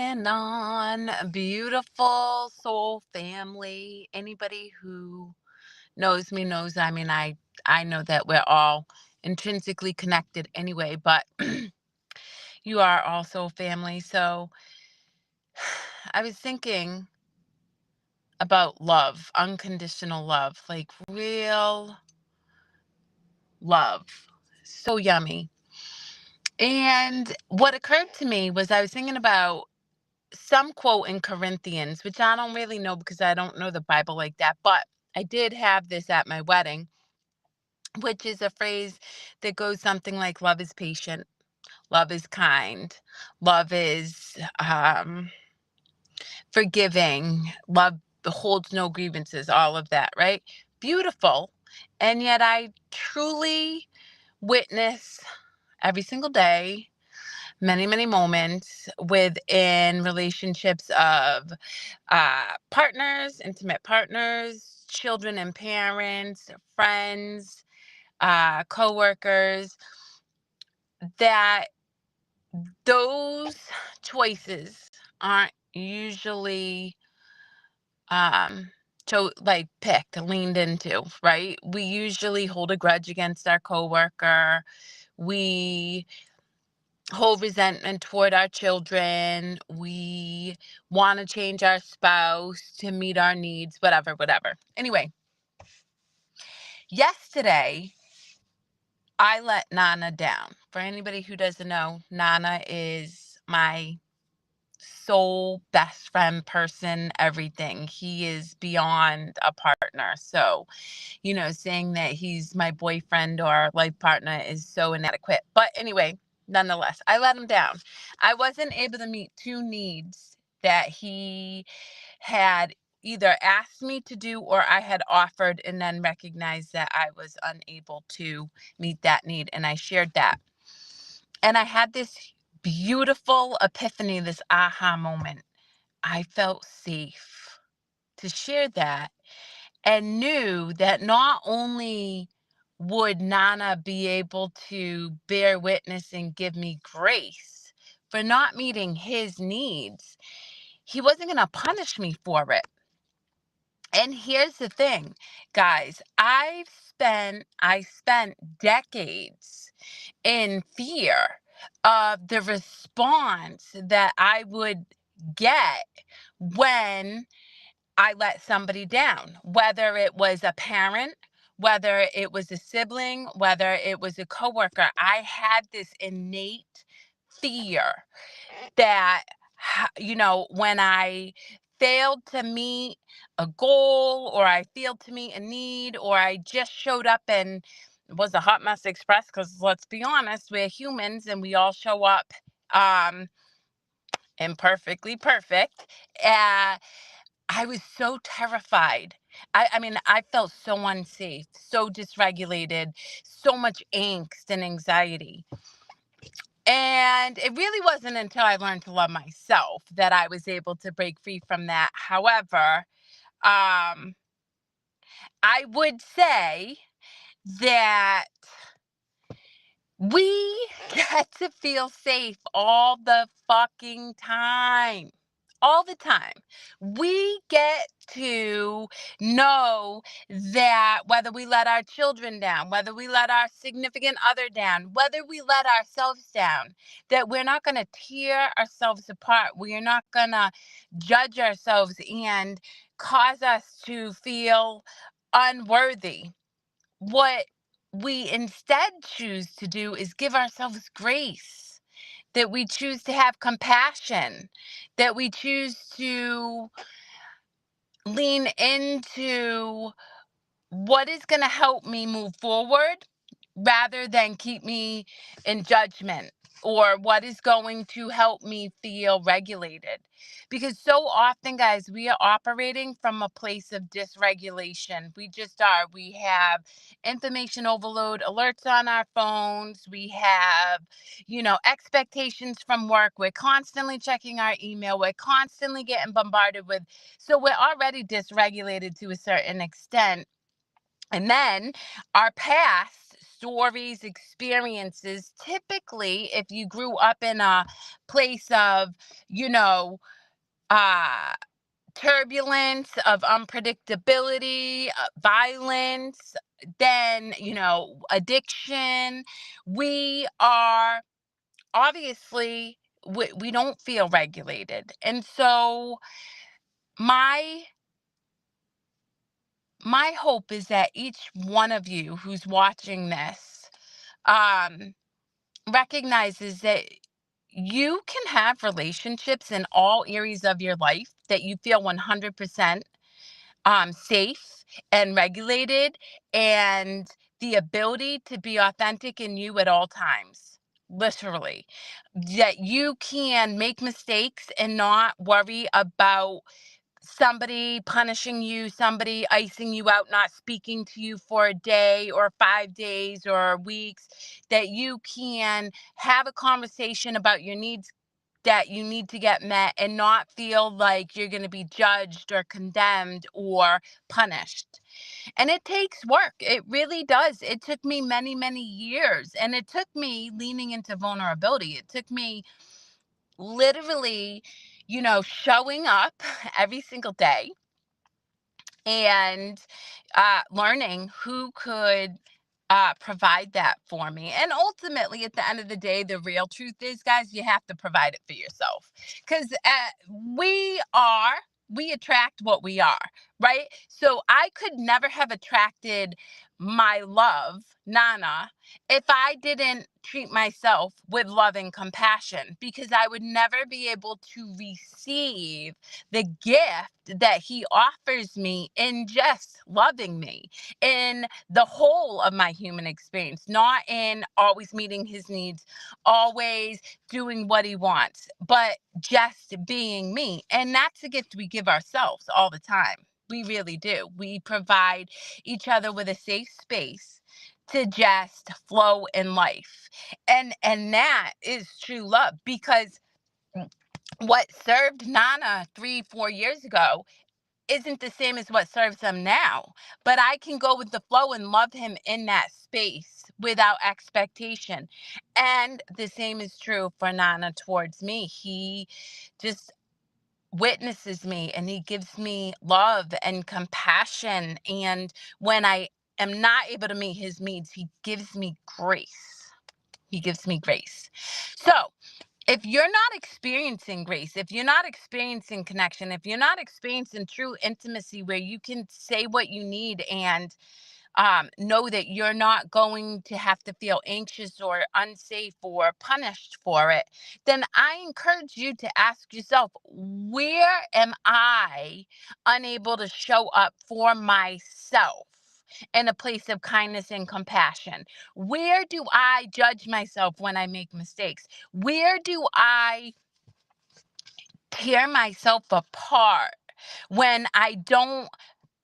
going on, beautiful soul family? Anybody who knows me knows, I know that we're all intrinsically connected anyway, but you are also family. So I was thinking about love, unconditional love, like real love. So yummy. And what occurred to me was I was thinking about some quote in Corinthians, which I don't really know because I don't know the Bible like that, but I did have this at my wedding, which is a phrase that goes something like love is patient, love is kind, love is forgiving, love holds no grievances, all of that, right? Beautiful. And yet I truly witness every single day many, many moments within relationships of partners, intimate partners, children and parents, friends, coworkers, that those choices aren't usually like picked, leaned into, right? We usually hold a grudge against our coworker. We hold resentment toward our children. We want to change our spouse to meet our needs, whatever, whatever. Anyway, yesterday, I let Nana down. For anybody who doesn't know, Nana is my soul best friend person, everything. He is beyond a partner. So, saying that he's my boyfriend or life partner is so inadequate. But anyway, nonetheless, I let him down. I wasn't able to meet two needs that he had either asked me to do or I had offered and then recognized that I was unable to meet that need. And I shared that. And I had this beautiful epiphany, this aha moment. I felt safe to share that and knew that not only would Nana be able to bear witness and give me grace for not meeting his needs, he wasn't going to punish me for it. And here's the thing, guys, I spent decades in fear of the response that I would get when I let somebody down, whether it was a parent, whether it was a sibling, whether it was a coworker. I had this innate fear that, when I failed to meet a goal or I failed to meet a need or I just showed up and was a hot mess express, because let's be honest, we're humans and we all show up um imperfectly perfect. I was so terrified. I felt so unsafe, so dysregulated, so much angst and anxiety. And it really wasn't until I learned to love myself that I was able to break free from that. However, um, I would say that we get to feel safe all the fucking time. All the time. We get to know that whether we let our children down, whether we let our significant other down, whether we let ourselves down, that we're not going to tear ourselves apart. We are not going to judge ourselves and cause us to feel unworthy. What we instead choose to do is give ourselves grace, that we choose to have compassion, that we choose to lean into what is going to help me move forward rather than keep me in judgment, or what is going to help me feel regulated. Because so often, guys, we are operating from a place of dysregulation. We just are. We have information overload alerts on our phones. We have, expectations from work. We're constantly checking our email. We're constantly getting bombarded with. So we're already dysregulated to a certain extent. And then our past stories, experiences. Typically, if you grew up in a place of, you know, uh, turbulence, of unpredictability, violence, then, addiction, we are obviously, we don't feel regulated. And so my my hope is that each one of you who's watching this um recognizes that you can have relationships in all areas of your life that you feel 100% safe and regulated, and the ability to be authentic in you at all times. Literally, that you can make mistakes and not worry about somebody punishing you, somebody icing you out, not speaking to you for a day or 5 days or weeks, that you can have a conversation about your needs that you need to get met and not feel like you're going to be judged or condemned or punished. And it takes work. It really does. It took me many, many years, and it took me leaning into vulnerability. It took me literally, showing up every single day and learning who could provide that for me. And ultimately, at the end of the day, the real truth is, guys, you have to provide it for yourself, because we are. We attract what we are, right? So I could never have attracted my love, Nana, if I didn't treat myself with love and compassion, because I would never be able to receive the gift that he offers me in just loving me, in the whole of my human experience, not in always meeting his needs, always doing what he wants, but just being me. And that's a gift we give ourselves all the time. We really do. We provide each other with a safe space to just flow in life. And that is true love, because what served Nana 3, 4 years ago isn't the same as what serves him now. But I can go with the flow and love him in that space without expectation. And the same is true for Nana towards me. He just witnesses me and he gives me love and compassion. And when I am not able to meet his needs, he gives me grace. He gives me grace. So, if you're not experiencing grace, if you're not experiencing connection, if you're not experiencing true intimacy where you can say what you need and know that you're not going to have to feel anxious or unsafe or punished for it, then I encourage you to ask yourself, where am I unable to show up for myself in a place of kindness and compassion? Where do I judge myself when I make mistakes? Where do I tear myself apart when I don't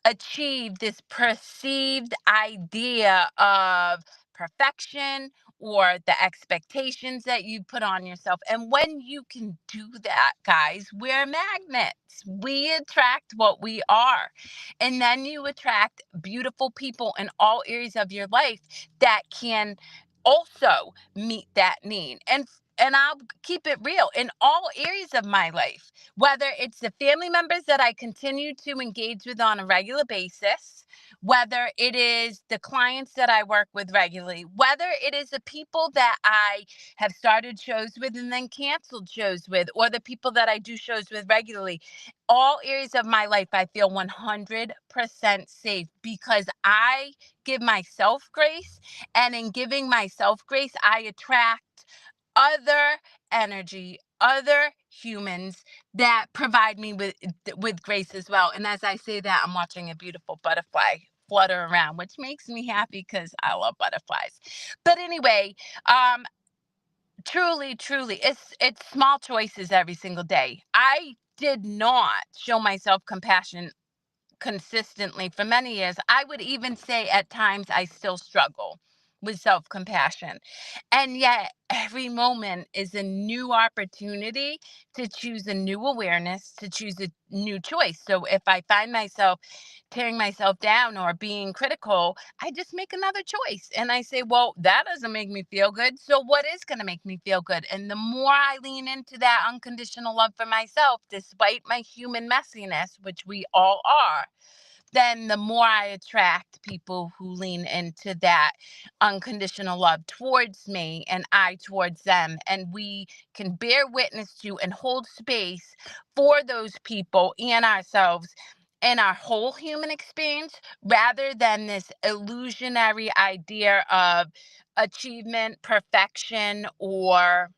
achieve this perceived idea of perfection or the expectations that you put on yourself? And when you can do that, guys, we're magnets. We attract what we are. And then you attract beautiful people in all areas of your life that can also meet that need. And I'll keep it real, in all areas of my life, whether it's the family members that I continue to engage with on a regular basis, whether it is the clients that I work with regularly, whether it is the people that I have started shows with and then canceled shows with, or the people that I do shows with regularly, all areas of my life, I feel 100% safe because I give myself grace. And in giving myself grace, I attract other energy, other humans that provide me with grace as well. And as I say that, I'm watching a beautiful butterfly flutter around, which makes me happy because I love butterflies. But anyway, truly, truly, it's small choices every single day. I did not show myself compassion consistently for many years. I would even say at times I still struggle. with self-compassion. And yet, every moment is a new opportunity to choose a new awareness, to choose a new choice. So if I find myself tearing myself down or being critical, I just make another choice. And I say, well, that doesn't make me feel good. So what is going to make me feel good? And the more I lean into that unconditional love for myself, despite my human messiness, which we all are, then the more I attract people who lean into that unconditional love towards me and I towards them. And we can bear witness to and hold space for those people and ourselves in our whole human experience rather than this illusionary idea of achievement, perfection, or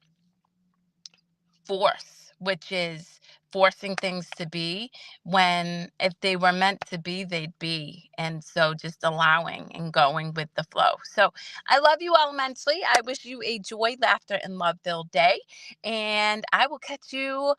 force, which is forcing things to be when if they were meant to be, they'd be. And so just allowing and going with the flow. So I love you all immensely. I wish you a joy, laughter, and love filled day. And I will catch you.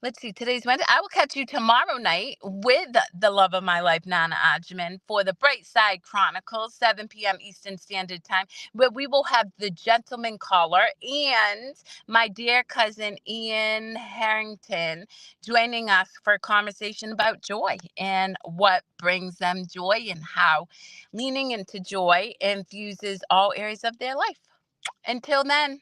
Let's see, today's Wednesday. I will catch you tomorrow night with the love of my life, Nana Ajman, for the Bright Side Chronicles, 7 p.m. Eastern Standard Time, where we will have the gentleman caller and my dear cousin Ian Harrington joining us for a conversation about joy and what brings them joy and how leaning into joy infuses all areas of their life. Until then.